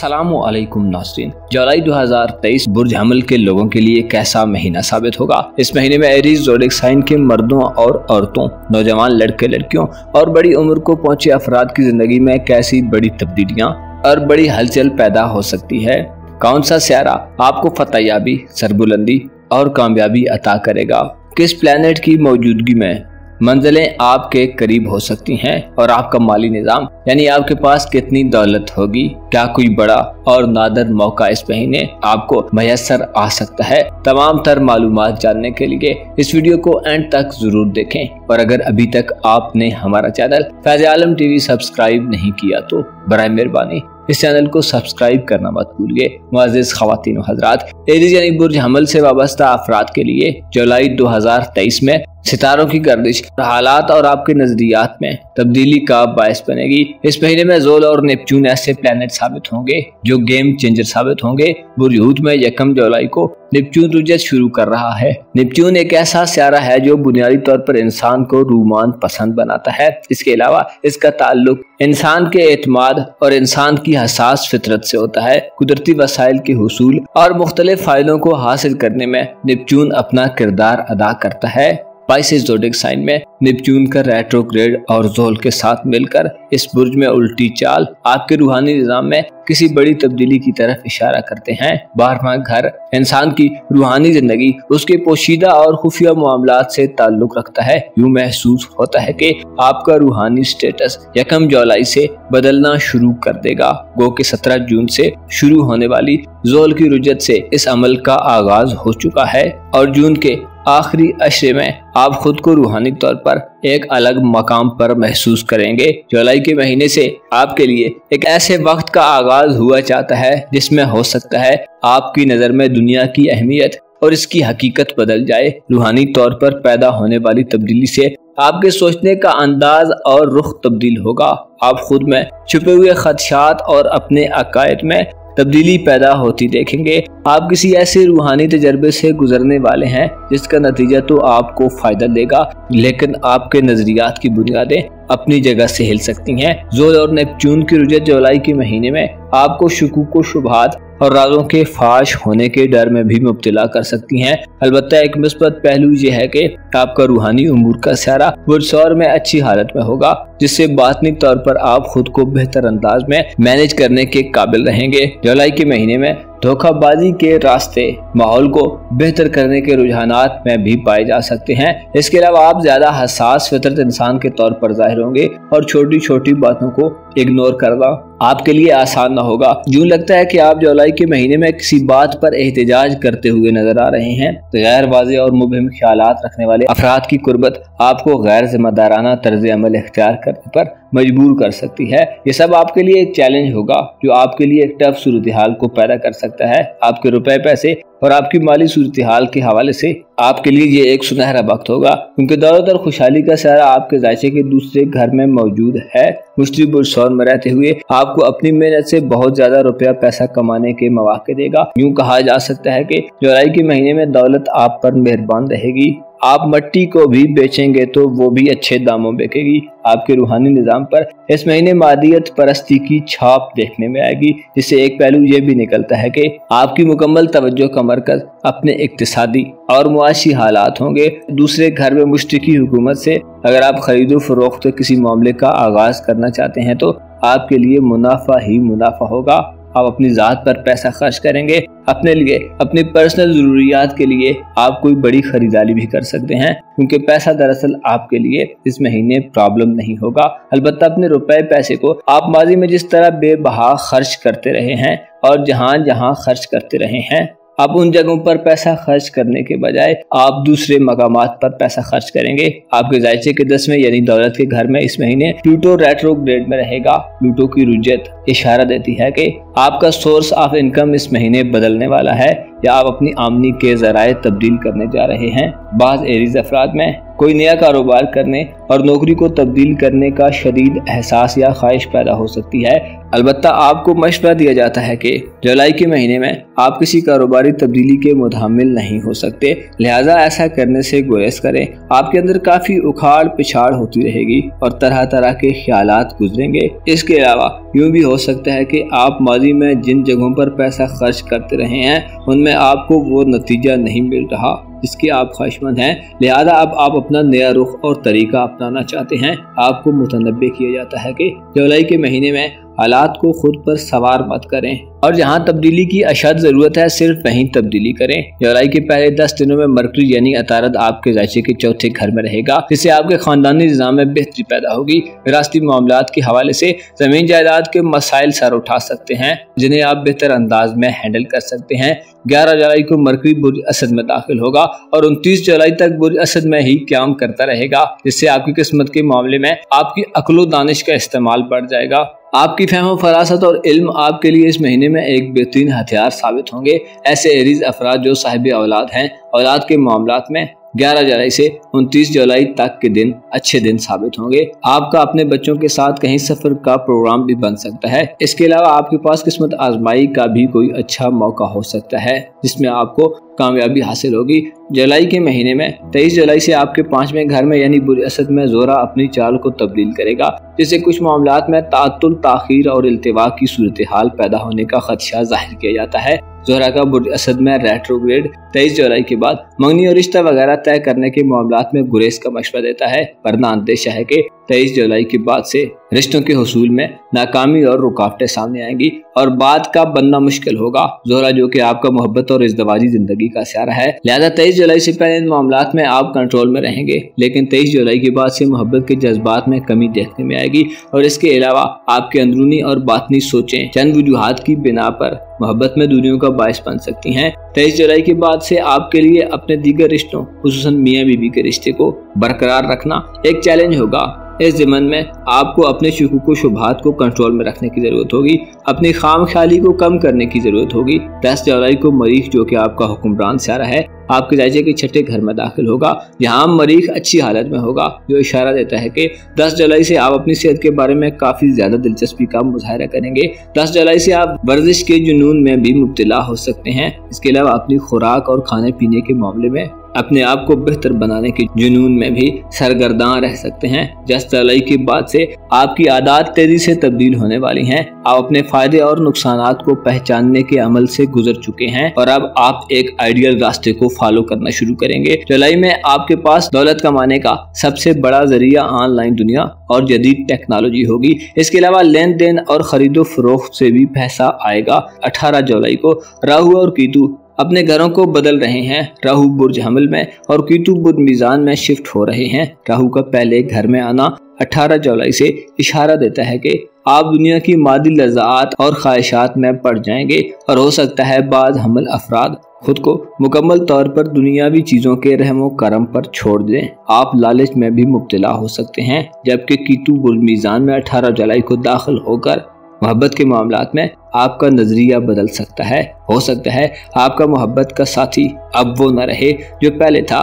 अस्सलामुअलैकुम नाज़रीन। जुलाई 2023 बुर्ज हमल के लोगों के लिए कैसा महीना साबित होगा। इस महीने में एरीज ज़ोडिएक साइन के मर्दों और औरतों, नौजवान लड़के लड़कियों और बड़ी उम्र को पहुंचे अफराद की जिंदगी में कैसी बड़ी तब्दीलियां और बड़ी हलचल पैदा हो सकती है। कौन सा सियारा आपको फतहयाबी, सरबुलंदी और कामयाबी अता करेगा। किस प्लेनेट की मौजूदगी में मंजिलें आपके करीब हो सकती हैं और आपका माली निज़ाम यानी आपके पास कितनी दौलत होगी। क्या कोई बड़ा और नादर मौका इस महीने आपको मैसर आ सकता है। तमाम तर मालूमात जानने के लिए इस वीडियो को एंड तक जरूर देखें और अगर अभी तक आपने हमारा चैनल फैज़ आलम टीवी सब्सक्राइब नहीं किया तो बराए मेहरबानी इस चैनल को सब्सक्राइब करना मत भूलिए। मुअज़्ज़िज़ ख़वातीन व हज़रात, एरीज यानी बुर्ज हमल से वाबस्ता अफराद के लिए जुलाई 2023 में सितारों की गर्दिश हालात और आपके नजरियात में तब्दीली का बायस बनेगी। इस महीने में ज़ोल और नेपच्यून ऐसे प्लैनेट साबित होंगे जो गेम चेंजर साबित होंगे। बुर्ज हूत में 1 जुलाई को नेपच्यून रुजत शुरू कर रहा है। नेपच्यून एक ऐसा सियारा है जो बुनियादी तौर पर इंसान को रूमान पसंद बनाता है। इसके अलावा इसका ताल्लुक इंसान के एतमाद और इंसान की हसास फितरत से होता है। कुदरती वसाइल के हुसूल और मुख्तलिफ फायदों को हासिल करने में नेपच्यून अपना किरदार अदा करता है। पाइसेस ज़ोडिएक साइन में नेपच्यून का रेट्रोग्रेड और ज़ोल के साथ मिलकर इस बुर्ज में उल्टी चाल आपके रूहानी निज़ाम में किसी बड़ी तब्दीली की तरफ इशारा करते हैं। 12वां घर इंसान की रूहानी जिंदगी उसके पोशीदा और खुफिया मामलात से ताल्लुक रखता है। यूं महसूस होता है कि आपका रूहानी स्टेटस 1 जुलाई से बदलना शुरू कर देगा। गो के 17 जून से शुरू होने वाली ज़ोल की रुजत से इस अमल का आगाज हो चुका है और जून के आखिरी अशरे में आप खुद को रूहानी तौर पर एक अलग मकाम पर महसूस करेंगे। जुलाई के महीने से आपके लिए एक ऐसे वक्त का आगाज हुआ चाहता है जिसमें हो सकता है आपकी नज़र में दुनिया की अहमियत और इसकी हकीकत बदल जाए। रूहानी तौर पर पैदा होने वाली तब्दीली से आपके सोचने का अंदाज और रुख तब्दील होगा। आप खुद में छुपे हुए खदशात और अपने अकायद में तब्दीली पैदा होती देखेंगे। आप किसी ऐसे रूहानी तजर्बे से गुजरने वाले हैं जिसका नतीजा तो आपको फायदा देगा, लेकिन आपके नजरियात की बुनियादें अपनी जगह से हिल सकती हैं। ज़ोल और नेपच्यून की रुजत जुलाई के महीने में आपको शुकूक व शुबहात और राजों के फाश होने के डर में भी मुब्तला कर सकती हैं। अलबत्ता एक मुस्बत पहलू यह है कि आपका रूहानी उमूर का सियारा बुर्ज सौर में अच्छी हालत में होगा, जिससे बातनी तौर पर आप खुद को बेहतर अंदाज में मैनेज करने के काबिल रहेंगे। जुलाई के महीने में धोखाबाजी के रास्ते माहौल को बेहतर करने के रुझानात में भी पाए जा सकते हैं। इसके अलावा आप ज्यादा हसास फितरत इंसान के तौर पर जाहिर होंगे और छोटी छोटी बातों को इग्नोर करना आपके लिए आसान ना होगा। यूं लगता है कि आप जुलाई के महीने में किसी बात पर एहतजाज करते हुए नजर आ रहे हैं। तो गैर वाज़ेह और मुबहिम ख्यालात रखने वाले अफराद की कुर्बत आपको गैर जिम्मेदाराना तर्ज अमल इख्तियार करने पर मजबूर कर सकती है। ये सब आपके लिए एक चैलेंज होगा जो आपके लिए एक टफ सूरत हाल को पैदा कर सकता है। आपके रुपए पैसे और आपकी माली सूरत हाल के हवाले से आपके लिए ये एक सुनहरा वक्त होगा, क्योंकि दौलत और खुशहाली का सारा आपके जायचे के दूसरे घर में मौजूद है। मुश्किल बुर्ज सौर में रहते हुए आपको अपनी मेहनत से बहुत ज्यादा रुपया पैसा कमाने के मौके देगा। यूं कहा जा सकता है कि जुलाई के महीने में दौलत आप पर मेहरबान रहेगी। आप मट्टी को भी बेचेंगे तो वो भी अच्छे दामों बिकेगी। आपके रूहानी निज़ाम पर इस महीने मादियत परस्ती की छाप देखने में आएगी, जिससे एक पहलू ये भी निकलता है कि आपकी मुकम्मल तवज्जो का मरकज अपने इक्तिसादी और मुआशी हालात होंगे। दूसरे घर में मुश्तरकी हुकूमत से अगर आप खरीदो फरोख्त किसी मामले का आगाज करना चाहते हैं तो आपके लिए मुनाफा ही मुनाफा होगा। आप अपनी जात पर पैसा खर्च करेंगे। अपने लिए, अपनी पर्सनल जरूरियात के लिए आप कोई बड़ी खरीदारी भी कर सकते हैं, क्योंकि पैसा दरअसल आपके लिए इस महीने प्रॉब्लम नहीं होगा। अलबत्ता अपने रुपए पैसे को आप माजी में जिस तरह बेबहा खर्च करते रहे हैं और जहां जहां खर्च करते रहे हैं, अब उन जगहों पर पैसा खर्च करने के बजाय आप दूसरे मकामात पर पैसा खर्च करेंगे। आपके जायचे के 10वें यानी दौलत के घर में इस महीने प्लूटो रेट्रोग्रेड में रहेगा। प्लूटो की रुजत इशारा देती है कि आपका सोर्स ऑफ इनकम इस महीने बदलने वाला है या आप अपनी आमदनी के जराए तब्दील करने जा रहे हैं। बाज़ एरीज अफराद में कोई नया कारोबार करने और नौकरी को तब्दील करने का शदीद एहसास या ख्वाहिश पैदा हो सकती है। अलबत्ता आपको मशवरा दिया जाता है कि जुलाई के महीने में आप किसी कारोबारी तब्दीली के मुतहम्मिल नहीं हो सकते, लिहाजा ऐसा करने से गुरेज करें। आपके अंदर काफ़ी उखाड़ पिछाड़ होती रहेगी और तरह तरह के ख्यालात गुजरेंगे। इसके अलावा यूँ भी हो सकता है कि आप माजी में जिन जगहों पर पैसा खर्च करते रहे हैं उनमें आपको वो नतीजा नहीं मिल रहा जिसकी आप ख्वाहिशमंद हैं, लिहाजा अब आप अपना नया रुख और तरीका अपनाना चाहते हैं। आपको मुतनब्बे किया जाता है कि जुलाई के महीने में हालात को खुद पर सवार मत करें और जहां तब्दीली की अशद ज़रूरत है सिर्फ वहीं तब्दीली करें। जुलाई के पहले 10 दिनों में मरकरी यानी अतारद आपके ज़ायचे के चौथे घर में रहेगा, जिससे आपके ख़ानदानी निज़ाम में बेहतरी पैदा होगी। विरासती मामलात के हवाले से ज़मीन जायदाद के मसाइल सर उठा सकते हैं जिन्हें आप बेहतर अंदाज में हैंडल कर सकते हैं। 11 जुलाई को मरकरी बुर्ज असद में दाखिल होगा और 29 जुलाई तक बुर्ज असद में ही क्याम करता रहेगा, जिससे आपकी किस्मत के मामले में आपकी अक्ल दानिश का इस्तेमाल बढ़ जाएगा। आपकी फहम फरासत और इल्म आपके लिए इस महीने में एक बेहतरीन हथियार साबित होंगे। ऐसे एरीज अफराद जो साहिब औलाद हैं, औलाद के मामलात में 11 जुलाई से 29 जुलाई तक के दिन अच्छे दिन साबित होंगे। आपका अपने बच्चों के साथ कहीं सफर का प्रोग्राम भी बन सकता है। इसके अलावा आपके पास किस्मत आजमाई का भी कोई अच्छा मौका हो सकता है जिसमें आपको कामयाबी हासिल होगी। जुलाई के महीने में 23 जुलाई से आपके 5वें घर में यानी बुर्ज असद में ज़ोरा अपनी चाल को तब्दील करेगा, जिससे कुछ मामलात में तातुल, ताखीर और इल्तिवा की सूरत हाल पैदा होने का खदशा जाहिर किया जाता है। ज़ोहरा का बुर्ज असद में रेट्रोग्रेड 23 जुलाई के बाद मंगनी और रिश्ता वगैरह तय करने के मामलात में गुरेज का मशवरा देता है, वरना अंदेशा है कि 23 जुलाई के बाद से रिश्तों के हुसूल में नाकामी और रुकावटें सामने आएंगी और बात का बनना मुश्किल होगा। ज़ोहरा जो कि आपका मोहब्बत और इज़दवाजी जिंदगी का स्यारा है, लिहाजा 23 जुलाई से पहले इन मामलात में आप कंट्रोल में रहेंगे, लेकिन 23 जुलाई के बाद से मोहब्बत के जज्बात में कमी देखने में आएगी और इसके अलावा आपके अंदरूनी और बातनी सोचें चंद वजूहात की बिना पर मोहब्बत में दूरियों का बायस बन सकती हैं। 23 जुलाई के बाद से आपके लिए अपने दीगर रिश्तों खुसूसन मियाँ बीवी के रिश्ते को बरकरार रखना एक चैलेंज होगा। इस ज़िमन में आपको अपने शुकूक व शुबहात को कंट्रोल में रखने की ज़रूरत होगी, अपनी खाम ख्याली को कम करने की ज़रूरत होगी। 10 जुलाई को मरीख जो कि आपका हुक्मरान स्यारा है आपके ज़ायचे के छठे घर में दाखिल होगा, जहां मरीख अच्छी हालत में होगा, जो इशारा देता है कि 10 जुलाई से आप अपनी सेहत के बारे में काफ़ी ज़्यादा दिलचस्पी का मुजाहरा करेंगे। 10 जुलाई से आप वर्जिश के जुनून में भी मुब्तला हो सकते हैं। इसके अलावा अपनी खुराक और खाने पीने के मामले में अपने आप को बेहतर बनाने के जुनून में भी सरगर्दान रह सकते हैं। 10 जुलाई के बाद से आपकी आदत तेजी से तब्दील होने वाली हैं। आप अपने फायदे और नुकसानात को पहचानने के अमल से गुजर चुके हैं और अब आप एक आइडियल रास्ते को फॉलो करना शुरू करेंगे। जुलाई में आपके पास दौलत कमाने का सबसे बड़ा जरिया ऑनलाइन दुनिया और जदीद टेक्नोलॉजी होगी। इसके अलावा लेन देन और खरीदो फरोख्त से भी पैसा आएगा। 18 जुलाई को राहु और कीतु अपने घरों को बदल रहे हैं। राहु बुर्ज हमल में और कीतु बुर्ज मीज़ान में शिफ्ट हो रहे हैं। राहु का पहले घर में आना 18 जुलाई से इशारा देता है कि आप दुनिया की मादी लज़्ज़ात और ख्वाहिशात में पड़ जाएंगे और हो सकता है बाद हमल अफराद खुद को मुकम्मल तौर पर दुनियावी चीज़ों के रहमो करम पर छोड़ दें। आप लालच में भी मुब्तला हो सकते हैं, जबकि कीतु बुर्ज मीज़ान में 18 जुलाई को दाखिल होकर मोहब्बत के मामलात में आपका नजरिया बदल सकता है। हो सकता है आपका मोहब्बत का साथी अब वो न रहे जो पहले था।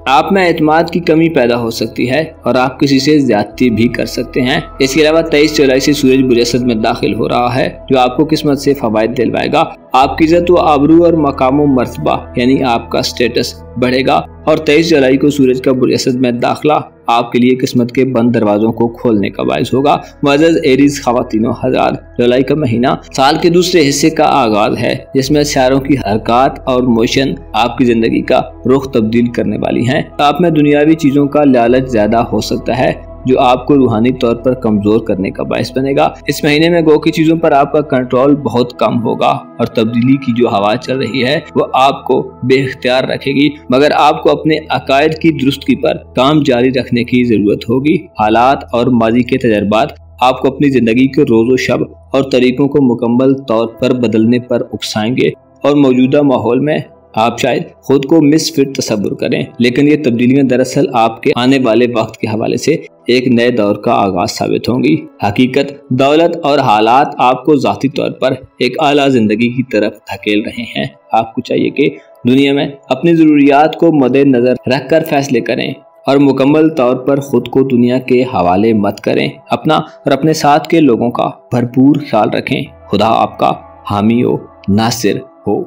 आप में एतमाद की कमी पैदा हो सकती है और आप किसी से ज्यादती भी कर सकते हैं। इसके अलावा 23 जुलाई से सूरज बुर्ज असद में दाखिल हो रहा है, जो आपको किस्मत से फवायद दिलवाएगा। आपकी इज्जत व आबरू और मकाम मर्तबा यानी आपका स्टेटस बढ़ेगा और 23 जुलाई को सूरज का बुर्ज असद में दाखिला आपके लिए किस्मत के बंद दरवाजों को खोलने का बायस होगा। मुअज़्ज़ज़ एरीज ख़वातीनो हज़रात, जुलाई का महीना साल के दूसरे हिस्से का आगाज है, जिसमें सितारों की हरकत और मोशन आपकी जिंदगी का रुख तब्दील करने वाली हैं। आप में दुनियावी चीजों का लालच ज्यादा हो सकता है, जो आपको रूहानी तौर पर कमजोर करने का बायस बनेगा। इस महीने में गो की चीजों पर आपका कंट्रोल बहुत कम होगा और तब्दीली की जो हवा चल रही है वो आपको बेख्तियार रखेगी, मगर आपको अपने अकायद की दुरुस्ती पर काम जारी रखने की जरूरत होगी। हालात और माजी के तजर्बात आपको अपनी जिंदगी के रोजो शब और तरीकों को मुकम्मल तौर पर बदलने पर उकसाएंगे और मौजूदा माहौल में आप शायद खुद को मिसफिट तस्वुर करें, लेकिन ये तब्दीलियां दरअसल आपके आने वाले वक्त के हवाले से एक नए दौर का आगाज साबित होंगी। हकीकत, दौलत और हालात आपको ज़ाती तौर पर एक आला जिंदगी की तरफ धकेल रहे हैं। आपको चाहिए कि दुनिया में अपनी ज़रूरियात को मद्देनजर रखकर फैसले करें और मुकम्मल तौर पर खुद को दुनिया के हवाले मत करें। अपना और अपने साथ के लोगों का भरपूर ख्याल रखें। खुदा आपका हामी हो, नासिर हो।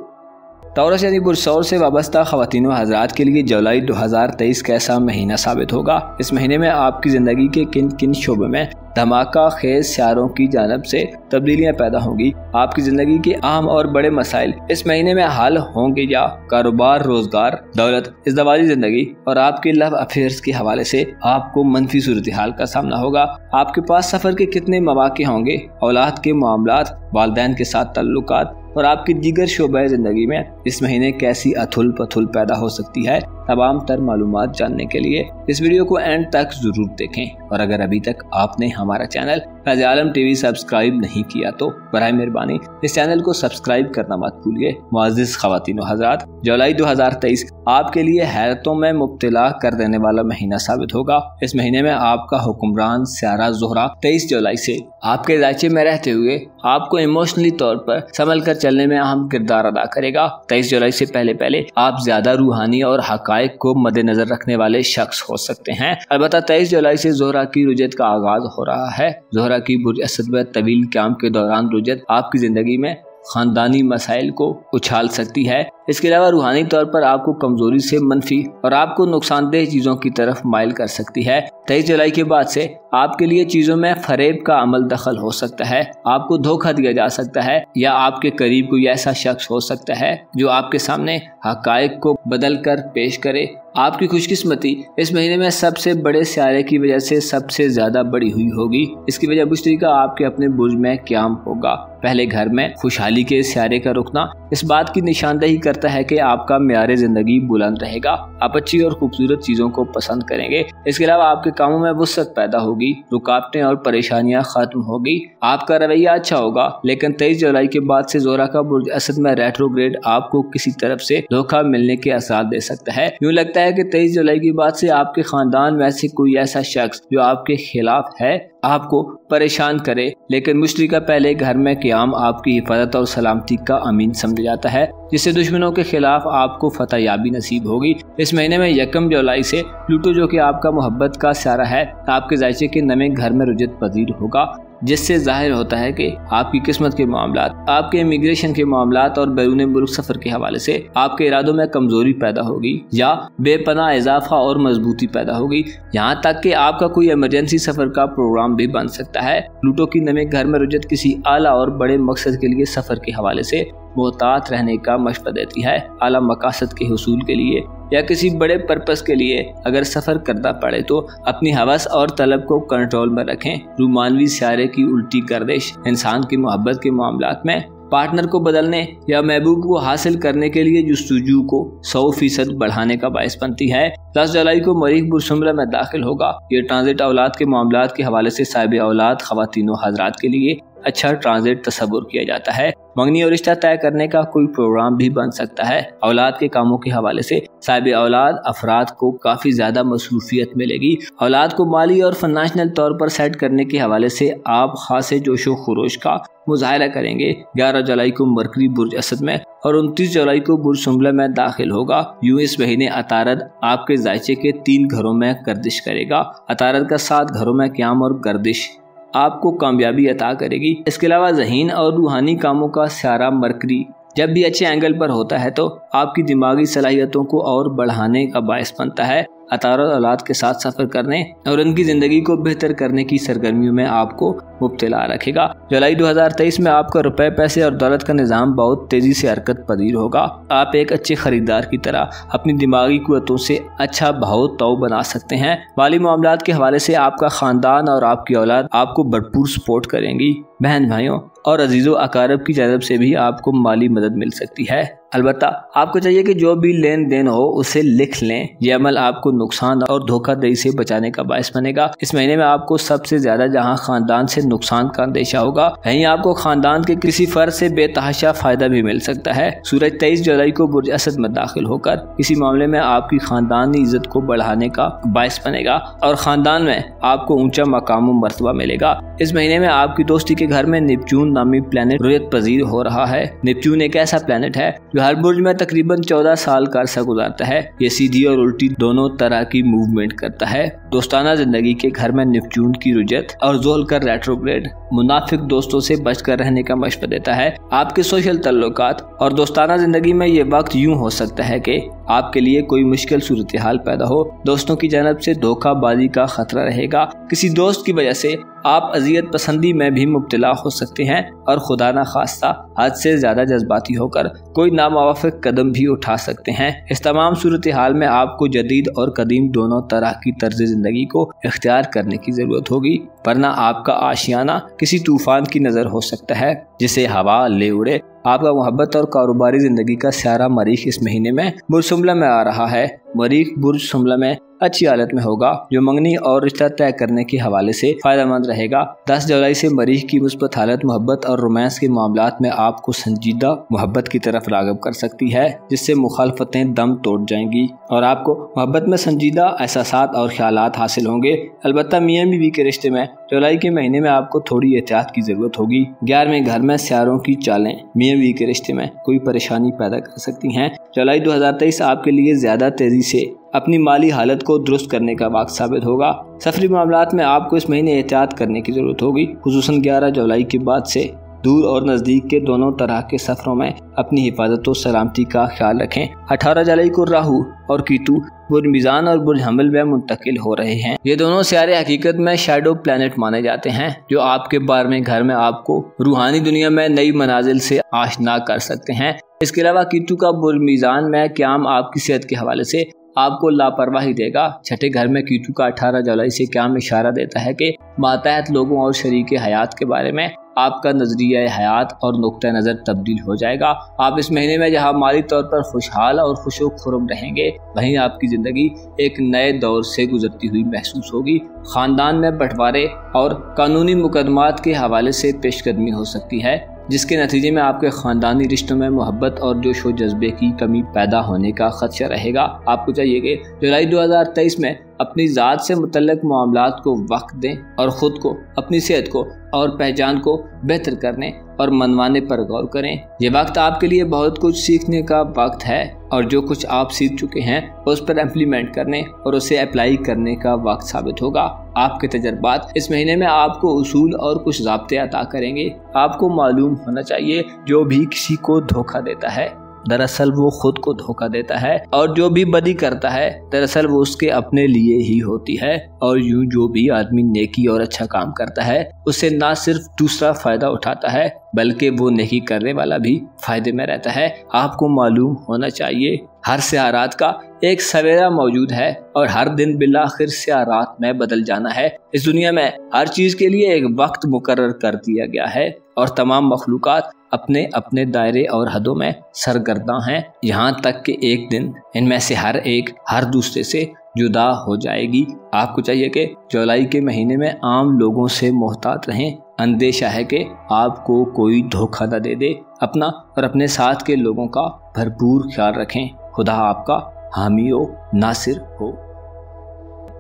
तौरस यानी बुरसौर से वाबस्ता ख़वातीन व हज़रात के लिए जुलाई 2023 कैसा महीना साबित होगा। इस महीने में आपकी ज़िंदगी के किन किन शोबों में धमाका खेज सियारों की जानिब से तब्दीलियाँ पैदा होंगी। आपकी ज़िंदगी के अहम और बड़े मसाइल इस महीने में हल होंगे या कारोबार, रोजगार, दौलत, इज़्दवाजी ज़िंदगी और आपके लव अफेयर्स के हवाले से आपको मनफी सूरत हाल का सामना होगा। आपके पास सफ़र के कितने मौके होंगे। औलाद के मामलात, वालिदैन के साथ ताल्लुकात और आपकी दीगर शोबे ज़िंदगी में इस महीने कैसी अथुल पथुल पैदा हो सकती है। तमाम तर मालूमात जानने के लिए इस वीडियो को एंड तक जरूर देखें और अगर अभी तक आपने हमारा चैनल राज़ आलम टीवी सब्सक्राइब नहीं किया तो बराए मेहरबानी इस चैनल को सब्सक्राइब करना मत भूलिए। मुअज़्ज़िज़ ख़वातीन व हज़रात, जुलाई 2023 आपके लिए हैरतों में मुब्तला कर देने वाला महीना साबित होगा। इस महीने में आपका हुक्मरान सियारा ज़ोहरा 23 जुलाई से आपके दायचे में रहते हुए आपको इमोशनली तौर पर संभल कर चलने में अहम किरदार अदा करेगा। 23 जुलाई से पहले आप ज्यादा रूहानी और हकायक को मद्देनजर रखने वाले शख्स हो सकते हैं। अलबत्ता 23 जुलाई से ज़ोहरा की रुजत का आगाज हो रहा है। ज़ोहरा की बुर्ज असद में तवील क़याम के दौरान रुजत आपकी जिंदगी में खानदानी मसाइल को उछाल सकती है। इसके अलावा रूहानी तौर पर आपको कमजोरी से मनफी और आपको नुकसानदेह चीज़ों की तरफ माइल कर सकती है। 23 जुलाई के बाद से आपके लिए चीज़ों में फरेब का अमल दखल हो सकता है। आपको धोखा दिया जा सकता है या आपके करीब कोई ऐसा शख्स हो सकता है जो आपके सामने हकायक को बदल कर पेश करे। आपकी खुशकिस्मती इस महीने में सबसे बड़े सियारे की वजह से सबसे ज्यादा बड़ी हुई होगी। इसकी वजह मुश्तरी का आपके अपने बुर्ज में क़याम होगा। पहले घर में खुशहाली के सियारे का रुकना इस बात की निशानदेही करता है कि आपका मियार जिंदगी बुलंद रहेगा। आप अच्छी और खूबसूरत चीजों को पसंद करेंगे। इसके अलावा आपके कामों में वुसअत पैदा होगी, रुकावटें और परेशानियां खत्म होगी। आपका रवैया अच्छा होगा। लेकिन 23 जुलाई के बाद से ज़ोहरा का बुर्ज असद में रेट्रोग्रेड आपको किसी तरफ से धोखा मिलने के असर दे सकता है। यूँ लगता है कि 23 जुलाई के बाद से आपके खानदान में से कोई ऐसा शख्स जो आपके खिलाफ है आपको परेशान करे। लेकिन मुश्तरी का पहले घर में क़याम आपकी हिफाजत और सलामती का अमीन समझा जाता है, जिससे दुश्मनों के खिलाफ आपको फतह याबी नसीब होगी। इस महीने में 1 जुलाई से प्लूटो जो कि आपका मोहब्बत का सियारा है आपके जायचे के नमे घर में रुजत पजीर होगा, जिससे जाहिर होता है कि आपकी किस्मत के मामलात, आपके इमिग्रेशन के मामलात और बैरून मुल्क सफर के हवाले से आपके इरादों में कमजोरी पैदा होगी या बेपनाह इजाफा और मजबूती पैदा होगी। यहाँ तक कि आपका कोई इमरजेंसी सफर का प्रोग्राम भी बन सकता है। प्लूटो की नमे घर में रुजत किसी आला और बड़े मकसद के लिए सफर के हवाले से मोहतात रहने का मशवरा देती है। आला मकासद के हुसूल के लिए या किसी बड़े पर्पस के लिए अगर सफ़र करना पड़े तो अपनी हवस और तलब को कंट्रोल में रखें। रूमानवी सियारे की उल्टी गर्दिश इंसान की मोहब्बत के मामलात में पार्टनर को बदलने या महबूब को हासिल करने के लिए जुस्तजू को 100% बढ़ाने का बायस बनती है। 10 जुलाई को मरीख बुरशुमरा में दाखिल होगा। ये ट्रांजिट औलाद के मामलात के हवाले से साहिब औलाद ख़वातीन व हज़रात के लिए अच्छा ट्रांजिट तस्वुर किया जाता है। मंगनी और रिश्ता तय करने का कोई प्रोग्राम भी बन सकता है। औलाद के कामों के हवाले से साहिब औलाद अफराद को काफ़ी ज़्यादा मसरूफियत मिलेगी। औलाद को माली और फाइनेंशियल तौर पर सेट करने के हवाले से आप खासे जोशो खरोश का मुजाहरा करेंगे। 11 जुलाई को मरकरी बुर्ज असद में और 29 जुलाई को बुर्ज शुमला में दाखिल होगा। यूं इस महीने अतारद आपके जायचे के 3 घरों में गर्दिश करेगा। अतारद का 7 घरों में क़याम और गर्दिश आपको कामयाबी अता करेगी। इसके अलावा ज़हीन और रूहानी कामों का सियारा मरकरी जब भी अच्छे एंगल पर होता है तो आपकी दिमागी सलाहियतों को और बढ़ाने का बायस बनता है। अतारद औलाद के साथ सफ़र करने और उनकी ज़िंदगी को बेहतर करने की सरगर्मियों में आपको मुब्तला रखेगा। जुलाई 2023 में आपका रुपए, पैसे और दौलत का निज़ाम बहुत तेज़ी से हरकत पजीर होगा। आप एक अच्छे खरीदार की तरह अपनी दिमागी कुव्वतों से अच्छा भाव तौ बना सकते हैं। माली मामलात के हवाले से आपका ख़ानदान और आपकी औलाद आपको भरपूर सपोर्ट करेंगी। बहन भाइयों और अजीज़ों अकारब की जानब से भी आपको माली मदद मिल सकती है। अलबत्ता आपको चाहिए कि जो भी लेन देन हो उसे लिख लें। यह अमल आपको नुकसान और धोखाधड़ी से बचाने का बायस बनेगा। इस महीने में आपको सबसे ज्यादा जहां खानदान से नुकसान का अंदेशा होगा, वहीं आपको खानदान के किसी फर्द से बेतहाशा फायदा भी मिल सकता है। सूरज 23 जुलाई को बुर्ज असद में दाखिल होकर किसी मामले में आपकी खानदानी इज्जत को बढ़ाने का बायस बनेगा और खानदान में आपको ऊंचा मकाम व मर्तबा मिलेगा। इस महीने में आपकी दोस्ती के घर में नेपच्यून नामी प्लेनेट रुयत पजीर हो रहा है। नेपच्यून एक ऐसा प्लेनेट है जो हर बुर्ज में तकरीबन 14 साल का अरसा गुजारता है। ये सीधी और उल्टी दोनों तरह की मूवमेंट करता है। दोस्ताना जिंदगी के घर में नेपच्यून की रुजत और ज़ोहल का रेट्रोग्रेड मुनाफिक दोस्तों से बचकर रहने का मशवरा देता है। आपके सोशल तल्लुकात और दोस्ताना जिंदगी में ये वक्त यूं हो सकता है कि आपके लिए कोई मुश्किल सूरत हाल पैदा हो। दोस्तों की जानब से धोखाबाजी का खतरा रहेगा। किसी दोस्त की वजह से आप अजियत पसंदी में भी मुब्तला हो सकते हैं और खुदा न खास्ता हद से ज्यादा जज्बाती होकर कोई नामुवाफिक कदम भी उठा सकते हैं। इस तमाम सूरत हाल में आपको जदीद और कदीम दोनों तरह की तर्ज जिंदगी को इख्तियार करने की जरूरत होगी, वरना आपका आशियाना किसी तूफान की नजर हो सकता है जिसे हवा ले उड़े। आपका मोहब्बत और कारोबारी जिंदगी का सारा मरीख इस महीने में बुर्ज शुमला में आ रहा है। मरीख बुर्ज शुमला में अच्छी हालत में होगा, जो मंगनी और रिश्ता तय करने के हवाले से फायदेमंद रहेगा। 10 जुलाई से मरीख की मुस्बत हालत मोहब्बत और रोमांस के मामलात में आपको संजीदा मोहब्बत की तरफ राग़िब कर सकती है, जिससे मुखालफतें दम तोड़ जाएंगी और आपको मोहब्बत में संजीदा एहसासात और ख्यालात हासिल होंगे। अलबत्ता मियाँ बीवी के रिश्ते में जुलाई के महीने में आपको थोड़ी एहतियात की जरूरत होगी। 11वें घर में सियारों की चालें मियाँ बीवी के रिश्ते में कोई परेशानी पैदा कर सकती हैं। जुलाई 2023 आपके लिए ज्यादा तेजी से अपनी माली हालत को दुरुस्त करने का वक्त साबित होगा। सफरी मामलात में आपको इस महीने एहतियात करने की जरूरत होगी। खुसूसन 11 जुलाई के बाद से दूर और नज़दीक के दोनों तरह के सफरों में अपनी हिफाजत और सलामती का ख्याल रखें। 18 जुलाई को राहु और कीतु बुर्ज मीज़ान और बुर्ज हमल में मुंतकिल हो रहे हैं। ये दोनों सियारे हकीकत में शैडो प्लैनेट माने जाते हैं, जो आपके 12वें घर में आपको रूहानी दुनिया में नई मनाजिल से आशना कर सकते हैं। इसके अलावा कीतु का बुर्ज मीज़ान में क्याम आपकी सेहत के हवाले से आपको लापरवाही देगा। छठे घर में कीतु का 18 जुलाई से क्याम इशारा देता है कि मातहत लोगों और शरीके हयात के बारे में आपका नजरिया हयात और नुक्ता नज़र तब्दील हो जाएगा। आप इस महीने में जहां माली तौर पर खुशहाल और खुशो खुरम रहेंगे, वहीं आपकी ज़िंदगी एक नए दौर से गुजरती हुई महसूस होगी। ख़ानदान में बंटवारे और कानूनी मुकदमात के हवाले से पेशकदमी हो सकती है, जिसके नतीजे में आपके ख़ानदानी रिश्तों में मोहब्बत और जोश व जज्बे की कमी पैदा होने का खदशा रहेगा। आपको चाहिए कि जुलाई 2023 में अपनी ज़ात से मुतल्लिक मामलात को वक्त दें और ख़ुद को, अपनी सेहत को और पहचान को बेहतर करने और मनवाने पर गौर करें। ये वक्त आपके लिए बहुत कुछ सीखने का वक्त है और जो कुछ आप सीख चुके हैं उस पर इम्प्लीमेंट करने और उसे अप्लाई करने का वक्त साबित होगा। आपके तजर्बात इस महीने में आपको उसूल और कुछ ज़ाब्ते अता करेंगे। आपको मालूम होना चाहिए, जो भी किसी को धोखा देता है दरअसल वो खुद को धोखा देता है, और जो भी बदी करता है दरअसल वो उसके अपने लिए ही होती है। और यूं जो भी आदमी नेकी और अच्छा काम करता है, उससे ना सिर्फ दूसरा फायदा उठाता है बल्कि वो नेकी करने वाला भी फायदे में रहता है। आपको मालूम होना चाहिए, हर सियारात का एक सवेरा मौजूद है और हर दिन बिलाखिर सियारात में बदल जाना है। इस दुनिया में हर चीज के लिए एक वक्त मुकर्रर कर दिया गया है और तमाम मखलूकात अपने अपने दायरे और हदों में सरगर्दा हैं, यहाँ तक कि एक दिन इनमें से हर एक हर दूसरे से जुदा हो जाएगी। आपको चाहिए कि जुलाई के महीने में आम लोगों से मोहतात रहें। अंदेशा है कि आपको कोई धोखा न दे दे। अपना और अपने साथ के लोगों का भरपूर ख्याल रखें। खुदा आपका हामी हो, नासिर हो।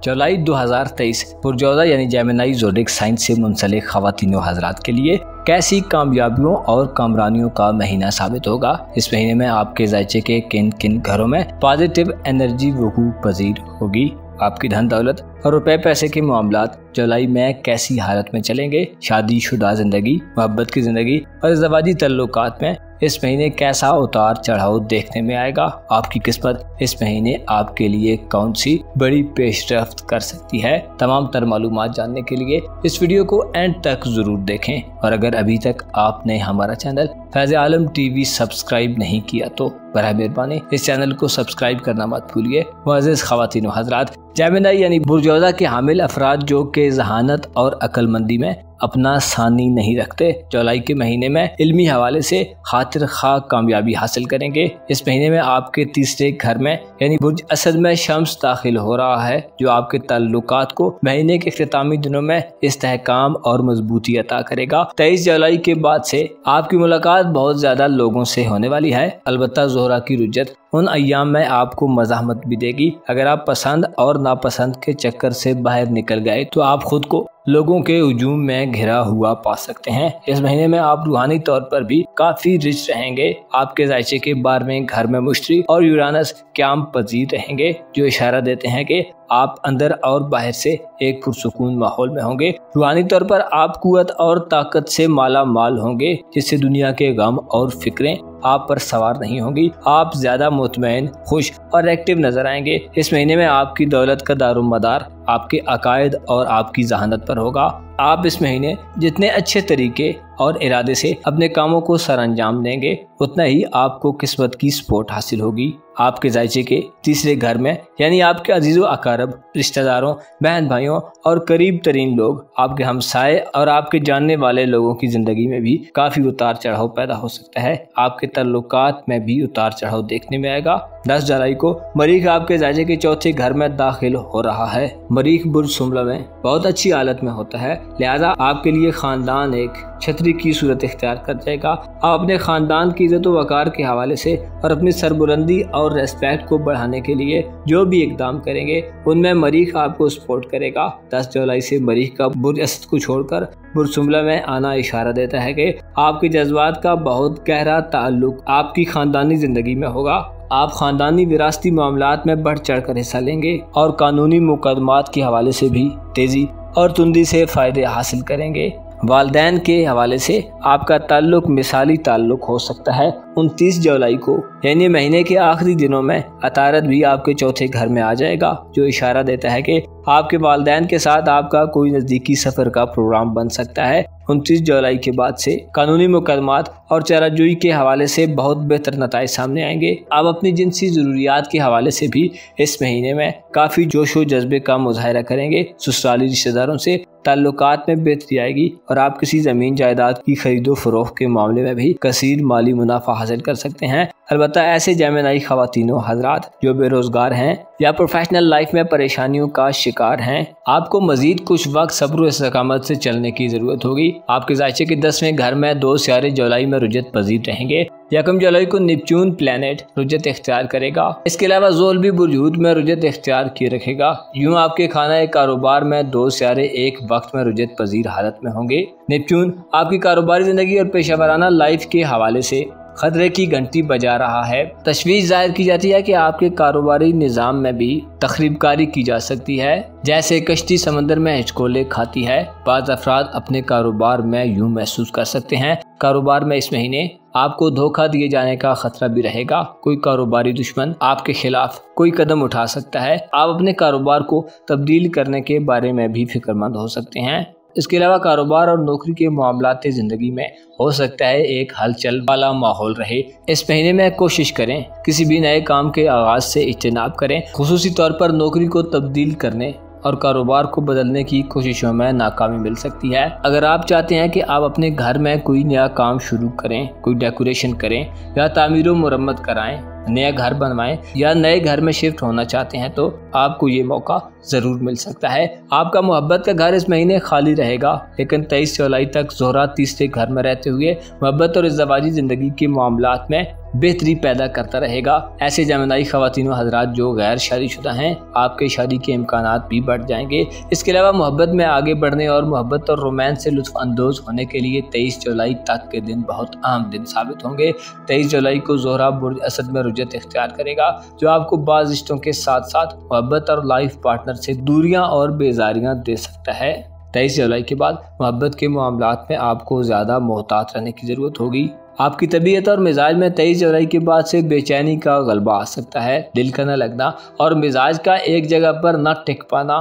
जुलाई 2023 पुरजौदा यानी जेमिनी ज़ोडिक साइन से मुंसलिक ख़वातीन व हज़रात के लिए कैसी कामयाबियों और कामरानियों का महीना साबित होगा। इस महीने में आपके ज़ायचे के किन किन घरों में पॉजिटिव एनर्जी वकूअ पजीर होगी। आपकी धन दौलत और रुपए पैसे के मामलात जुलाई में कैसी हालत में चलेंगे। शादीशुदा जिंदगी, मोहब्बत की जिंदगी और ज़वाजी तल्लुकात में इस महीने कैसा उतार चढ़ाव देखने में आएगा। आपकी किस्मत इस महीने आपके लिए कौन सी बड़ी पेशरफ्त कर सकती है। तमाम तर मालूमात जानने के लिए इस वीडियो को एंड तक जरूर देखें, और अगर अभी तक आपने हमारा चैनल फैज़ आलम टीवी सब्सक्राइब नहीं किया तो बराह मेहरबानी इस चैनल को सब्सक्राइब करना मत भूलिए। मुअज़्ज़िज़ ख़वातीन व हज़रात, जेमिनी यानी बुरजौदा के हामिल अफराद जो के जहानत और अक्लमंदी में अपना सानी नहीं रखते, जुलाई के महीने में इल्मी हवाले से खातिर खा कामयाबी हासिल करेंगे। इस महीने में आपके तीसरे घर में यानी बुर्ज असद में शम्स दाखिल हो रहा है, जो आपके ताल्लुकात को महीने के इख्तितामी दिनों में इस्तेहकाम और मजबूती अता करेगा। 23 जुलाई के बाद से आपकी मुलाकात बहुत ज्यादा लोगों से होने वाली है। अलबत्ता ज़ोहरा की रुजत उन अय्याम में आपको मज़ाहमत भी देगी। अगर आप पसंद और नापसंद के चक्कर से बाहर निकल गए तो आप खुद को लोगों के हुजूम में घिरा हुआ पा सकते हैं। इस महीने में आप रूहानी तौर पर भी काफी रिच रहेंगे। आपके जायचे के बार में घर में मुश्तरी और यूरानस क्याम पजीर रहेंगे, जो इशारा देते हैं कि आप अंदर और बाहर से एक पुरसुकून माहौल में होंगे। रूहानी तौर पर आप कुव्वत और ताकत से माला माल होंगे, जिससे दुनिया के गम और फिक्रें आप पर सवार नहीं होंगी। आप ज्यादा मुतमईन, खुश और एक्टिव नजर आएंगे। इस महीने में आपकी दौलत का दारोमदार आपके अकायद और आपकी जहानत पर होगा। आप इस महीने जितने अच्छे तरीके और इरादे से अपने कामों को सरअंजाम देंगे, उतना ही आपको किस्मत की सपोर्ट हासिल होगी। आपके जायचे के तीसरे घर में यानी आपके अजीजों अकारब, रिश्तेदारों, बहन भाइयों और करीब तरीन लोग, आपके हमसाए और आपके जानने वाले लोगों की जिंदगी में भी काफी उतार चढ़ाव पैदा हो सकता है। आपके ताल्लुकात में भी उतार चढ़ाव देखने में आएगा। 10 जुलाई को मरीख आपके जायचे के चौथे घर में दाखिल हो रहा है। मरीख बुर्ज सुमला में बहुत अच्छी हालत में होता है, लिहाजा आपके लिए खानदान एक छतरी की सूरत इख्तियार कर जाएगा। आप अपने खानदान की इज्जत व वकार के हवाले से और अपनी सरबुलंदी और रेस्पेक्ट को बढ़ाने के लिए जो भी इकदाम करेंगे, उनमें मरीख आपको सपोर्ट करेगा। 10 जुलाई से मरीख का बुर्ज असद को छोड़कर बुर्ज सुमला में आना इशारा देता है कि आपके जज्बात का बहुत गहरा ताल्लुक आपकी खानदानी जिंदगी में होगा। आप खानदानी विरासती मामलात में बढ़ चढ़ कर हिस्सा लेंगे और कानूनी मुकदमात के हवाले से भी तेजी और तुंदी से फायदे हासिल करेंगे। वालिदैन के हवाले से आपका ताल्लुक मिसाली ताल्लुक हो सकता है। 29 जुलाई को यानी महीने के आखिरी दिनों में अतारत भी आपके चौथे घर में आ जाएगा, जो इशारा देता है कि आपके वालिदैन के साथ आपका कोई नज़दीकी सफ़र का प्रोग्राम बन सकता है। 29 जुलाई के बाद से कानूनी मुकदमात और चाराजोई के हवाले से बहुत बेहतर नताइज सामने आएंगे। आप अपनी जिनसी ज़रूरियात के हवाले से भी इस महीने में काफ़ी जोश व जज्बे का मुजाहरा करेंगे। ससुराली रिश्तेदारों से ताल्लुकात में बेहतरी आएगी और आप किसी ज़मीन जायदाद की खरीदो फरोख्त के मामले में भी कसीर माली मुनाफा हासिल कर सकते हैं। अलबत्ता ऐसे जमेनाई ख़वातीनो हज़रात जो बेरोज़गार हैं या प्रोफेशनल लाइफ में परेशानियों का शिकार हैं, आपको मज़ीद कुछ वक्त सब्र व इस्तकामत से चलने की ज़रूरत होगी। आपके जायचे के 10वें घर में 2 सियारे जुलाई में रुजत पजीर रहेंगे। 1 जुलाई को नेपच्यून प्लैनेट रुजत इख्तियार करेगा। इसके अलावा ज़ोल भी बुर्ज हूत में रुजत इख्तियार किए रखेगा। यूँ आपके खाना कारोबार में 2 सियारे एक वक्त में रुजत पजीर हालत में होंगे। नेपच्यून आपकी कारोबारी जिंदगी और पेशा वराना लाइफ के हवाले से खतरे की घंटी बजा रहा है। तशवीश जाहिर की जाती है कि आपके कारोबारी निज़ाम में भी तखरीबकारी की जा सकती है, जैसे कश्ती समंदर में हिचकोले खाती है। बाज़ अफराद अपने कारोबार में यूं महसूस कर सकते हैं कारोबार में इस महीने आपको धोखा दिए जाने का खतरा भी रहेगा। कोई कारोबारी दुश्मन आपके खिलाफ कोई कदम उठा सकता है। आप अपने कारोबार को तब्दील करने के बारे में भी फिक्रमंद हो सकते हैं। इसके अलावा कारोबार और नौकरी के मामलात ज़िंदगी में हो सकता है एक हलचल वाला माहौल रहे। इस महीने में कोशिश करें किसी भी नए काम के आगाज से इज्तिनाब करें, खुसूसी तौर पर नौकरी को तब्दील करने और कारोबार को बदलने की कोशिशों में नाकामी मिल सकती है। अगर आप चाहते हैं कि आप अपने घर में कोई नया काम शुरू करें, कोई डेकोरेशन करें या तामीर व मुरम्मत कराएं, नया घर बनवाएं या नए घर में शिफ्ट होना चाहते हैं, तो आपको ये मौका ज़रूर मिल सकता है। आपका मोहब्बत का घर इस महीने खाली रहेगा, लेकिन 23 जुलाई तक ज़ोहरा तीसरे घर में रहते हुए मोहब्बत और इज़्ज़वाजी ज़िंदगी के मामलात में बेहतरी पैदा करता रहेगा। ऐसे जमेनाई ख़वातीनो हज़रात जो गैर शादीशुदा हैं, आपके शादी के इम्कानात भी बढ़ जाएंगे। इसके अलावा मोहब्बत में आगे बढ़ने और मोहब्बत और रोमांस से लुत्फ़ अंदोज़ होने के लिए 23 जुलाई तक के दिन बहुत अहम दिन साबित होंगे। 23 जुलाई को ज़ोहरा बुर्ज असद में रुजत इख्तियार करेगा, जो आपको बाज़ रिश्तों के साथ साथ मोहब्बत और लाइफ पार्टनर से दूरियां और बेजारियां दे सकता है। 23 जुलाई के बाद मोहब्बत के मामलात में आपको ज़्यादा मोहतात रहने की ज़रूरत होगी। आपकी तबीयत और मिजाज में 23 जुलाई के बाद से बेचैनी का गलबा आ सकता है। दिल का न लगना और मिजाज का एक जगह पर न टिक पाना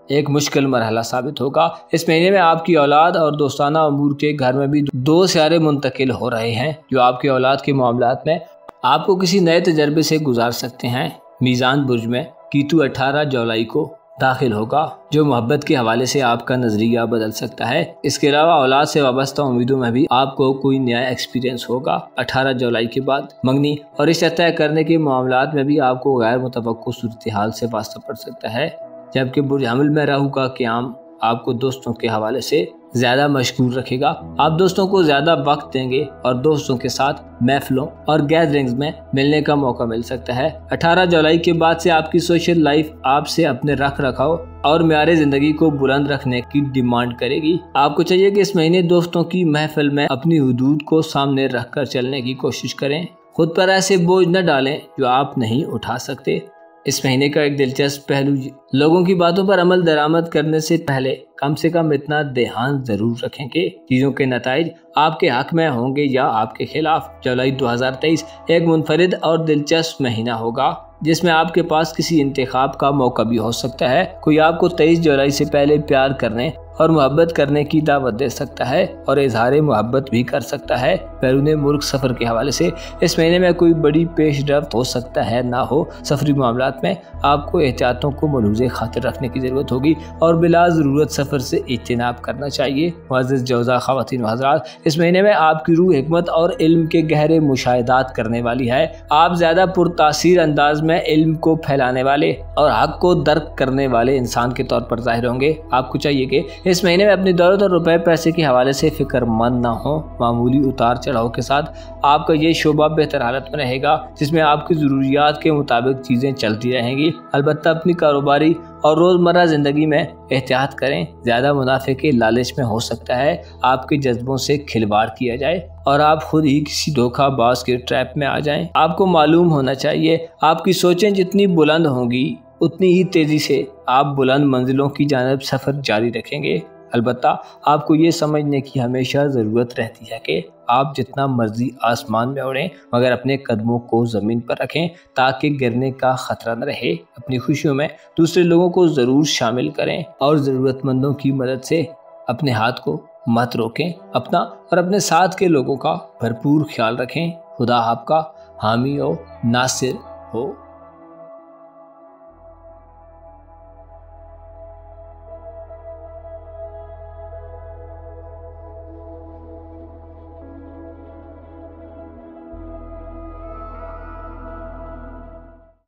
एक मुश्किल मरहला साबित होगा। इस महीने में आपकी औलाद और दोस्ताना अमूर के घर में भी 2 सियारे मुंतकिल हो रहे हैं, जो आपकी औलाद के मामलात में आपको किसी नए तजर्बे से गुजार सकते हैं। मीज़ान बुर्ज में कीतू 18 जुलाई को दाखिल होगा, जो मोहब्बत के हवाले से आपका नज़रिया बदल सकता है। इसके अलावा औलाद से वाबस्ता उम्मीदों में भी आपको कोई नया एक्सपीरियंस होगा। 18 जुलाई के बाद मंगनी और रिश्ता तय करने के मामलात में भी आपको गैर मुतवक्को सूरत हाल से वास्ता पड़ सकता है, जबकि बुर्ज हमल में राहु का क़याम आपको दोस्तों के हवाले से ज्यादा मशगूल रखेगा। आप दोस्तों को ज्यादा वक्त देंगे और दोस्तों के साथ महफिलों और गैदरिंग्स में मिलने का मौका मिल सकता है। 18 जुलाई के बाद से आपकी सोशल लाइफ आपसे अपने रख रखाव और म्यारे जिंदगी को बुलंद रखने की डिमांड करेगी। आपको चाहिए कि इस महीने दोस्तों की महफिल में अपनी हुदूद को सामने रखकर चलने की कोशिश करें। खुद पर ऐसे बोझ न डालें जो आप नहीं उठा सकते। इस महीने का एक दिलचस्प पहलू, लोगों की बातों पर अमल दरामद करने से पहले कम से कम इतना ध्यान जरूर रखें कि चीजों के नताइज आपके हक में होंगे या आपके खिलाफ। जुलाई 2023 एक मुनफरिद और दिलचस्प महीना होगा जिसमें आपके पास किसी इंतखाब का मौका भी हो सकता है। कोई आपको 23 जुलाई से पहले प्यार करने और मोहब्बत करने की दावत दे सकता है और इजहार मोहब्बत भी कर सकता है। बैरून मुल्क सफर के हवाले से इस महीने में कोई बड़ी पेशरफ्त हो सकता है ना हो। सफरी मामलात में आपको एहतियातों को मलूज़े खातिर रखने की जरूरत होगी और बिला ज़रूरत सफर से इज्तिनाब करना चाहिए। मुअज़्ज़िज़ जौज़ा ख़वातीन व हज़रात, इस महीने में आपकी रूह हिकमत और इल्म के गहरे मुशाहिदात करने वाली है। आप ज्यादा पुरतासीर अंदाज में इल्म को फैलाने वाले और हक को दर्क करने वाले इंसान के तौर पर जाहिर होंगे। आपको चाहिए कि इस महीने में अपनी दौलत और रुपए पैसे के हवाले से फिक्रमंद ना हो। मामूली उतार चढ़ाव के साथ आपका ये शोबा बेहतर हालत में रहेगा जिसमें आपकी ज़रूरियात के मुताबिक चीज़ें चलती रहेंगी। अलबत्ता अपनी कारोबारी और रोज़मर्रा ज़िंदगी में एहतियात करें। ज़्यादा मुनाफे के लालच में हो सकता है आपके जज्बों से खिलवाड़ किया जाए और आप खुद ही किसी धोखाबाज के ट्रैप में आ जाएं। आपको मालूम होना चाहिए आपकी सोचें जितनी बुलंद होंगी उतनी ही तेज़ी से आप बुलंद मंजिलों की जानिब सफ़र जारी रखेंगे। अलबत्ता आपको ये समझने की हमेशा ज़रूरत रहती है कि आप जितना मर्जी आसमान में उड़ें मगर अपने कदमों को ज़मीन पर रखें ताकि गिरने का ख़तरा न रहे। अपनी खुशियों में दूसरे लोगों को ज़रूर शामिल करें और ज़रूरतमंदों की मदद से अपने हाथ को मत रोकें। अपना और अपने साथ के लोगों का भरपूर ख्याल रखें। खुदा आपका हामी और नासिर हो।